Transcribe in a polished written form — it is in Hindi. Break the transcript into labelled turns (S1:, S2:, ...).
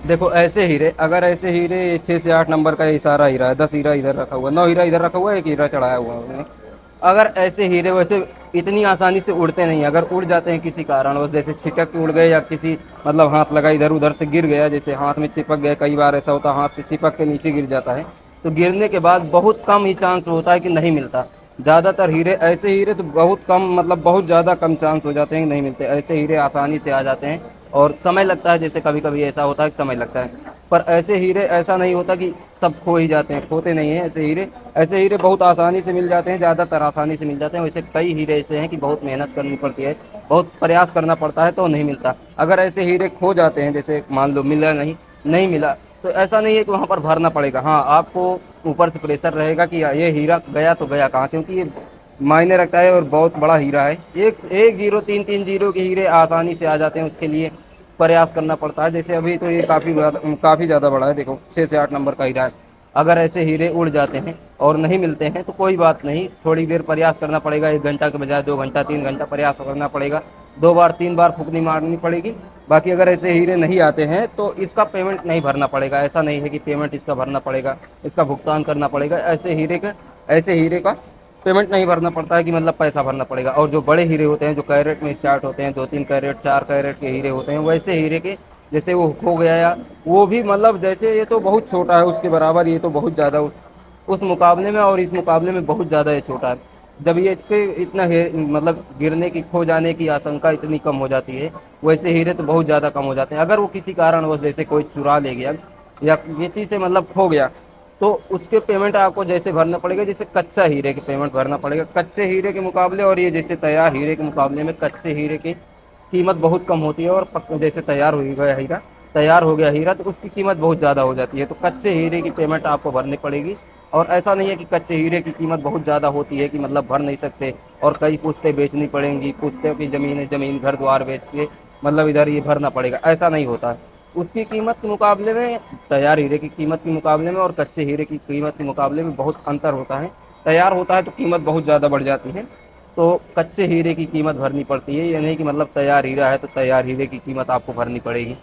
S1: देखो ऐसे हीरे, अगर ऐसे हीरे 6 से 8 नंबर का ये सारा हीरा है, 10 हीरा इधर रखा हुआ है, 9 हीरा इधर रखा हुआ है, एक हीरा चढ़ाया हुआ है उसने। अगर ऐसे हीरे वैसे इतनी आसानी से उड़ते नहीं, अगर उड़ जाते हैं किसी कारणवश, जैसे छिटक के उड़ गए या किसी मतलब हाथ लगा इधर उधर से गिर गया, जैसे हाथ में चिपक गया, कई बार ऐसा होता है हाथ से चिपक के नीचे गिर जाता है, तो गिरने के बाद बहुत कम ही चांस होता है कि नहीं मिलता। ज़्यादातर हीरे, ऐसे हीरे तो बहुत कम, मतलब बहुत ज़्यादा कम चांस हो जाते हैं कि नहीं मिलते। ऐसे हीरे आसानी से आ जाते हैं और समय लगता है, जैसे कभी कभी ऐसा होता है कि समय लगता है, पर ऐसे हीरे ऐसा नहीं होता कि सब खो ही जाते हैं, खोते नहीं हैं ऐसे हीरे। ऐसे हीरे बहुत आसानी से मिल जाते हैं, ज़्यादातर आसानी से मिल जाते हैं। वैसे कई हीरे ऐसे हैं कि बहुत मेहनत करनी पड़ती है, बहुत प्रयास करना पड़ता है तो नहीं मिलता। अगर ऐसे हीरे खो जाते हैं, जैसे मान लो मिला नहीं, नहीं मिला, तो ऐसा नहीं है कि वहाँ पर भरना पड़ेगा। हाँ, आपको ऊपर से प्रेशर रहेगा कि ये हीरा गया तो गया कहाँ, क्योंकि ये मायने रखता है और बहुत बड़ा हीरा है। एक एक जीरो, तीन तीन जीरो के हीरे आसानी से आ जाते हैं, उसके लिए प्रयास करना पड़ता है। जैसे अभी तो ये काफ़ी ज़्यादा बड़ा है, देखो 6 से 8 नंबर का हीरा है। अगर ऐसे हीरे उड़ जाते हैं और नहीं मिलते हैं तो कोई बात नहीं, थोड़ी देर प्रयास करना पड़ेगा, 1 घंटा के बजाय 2 घंटा 3 घंटा प्रयास करना पड़ेगा, 2 बार 3 बार फुकनी मारनी पड़ेगी। बाकी अगर ऐसे हीरे नहीं आते हैं तो इसका पेमेंट नहीं भरना पड़ेगा। ऐसा नहीं है कि पेमेंट इसका भरना पड़ेगा, इसका भुगतान करना पड़ेगा। ऐसे हीरे का पेमेंट नहीं भरना पड़ता है कि मतलब पैसा भरना पड़ेगा। और जो बड़े हीरे होते हैं, जो कैरेट में स्टार्ट होते हैं, 2 3 कैरेट 4 कैरेट के हीरे होते हैं, वैसे हीरे के जैसे वो खो गया या वो भी मतलब जैसे ये तो बहुत छोटा है उसके बराबर, ये तो बहुत ज़्यादा उस मुकाबले में और इस मुकाबले में बहुत ज़्यादा ये छोटा है। जब ये इसके इतना मतलब गिरने की, खो जाने की आशंका इतनी कम हो जाती है, वैसे हीरे तो बहुत ज़्यादा कम हो जाते हैं। अगर वो किसी कारणवश जैसे कोई चुरा ले गया या किसी से मतलब खो गया, तो उसके पेमेंट आपको जैसे भरना पड़ेगा जैसे कच्चा हीरे के पेमेंट भरना पड़ेगा, कच्चे हीरे के मुकाबले। और ये जैसे तैयार हीरे के मुकाबले में कच्चे हीरे की कीमत बहुत कम होती है, और जैसे तैयार हो गया हीरा तो उसकी कीमत बहुत ज़्यादा हो जाती है। तो कच्चे हीरे की पेमेंट आपको भरनी पड़ेगी। और ऐसा नहीं है कि कच्चे हीरे की कीमत बहुत ज़्यादा होती है कि मतलब भर नहीं सकते और कई पुश्तें बेचनी पड़ेंगी, पुश्तों की ज़मीन घर द्वार बेच के मतलब इधर ये भरना पड़ेगा, ऐसा नहीं होता है। उसकी कीमत के मुकाबले में, तैयार हीरे की कीमत के मुकाबले में और कच्चे हीरे की कीमत के मुकाबले में बहुत अंतर होता है। तैयार होता है तो कीमत बहुत ज़्यादा बढ़ जाती है, तो कच्चे हीरे की कीमत भरनी पड़ती है। ये नहीं कि मतलब तैयार हीरा है तो तैयार हीरे की कीमत आपको भरनी पड़ेगी।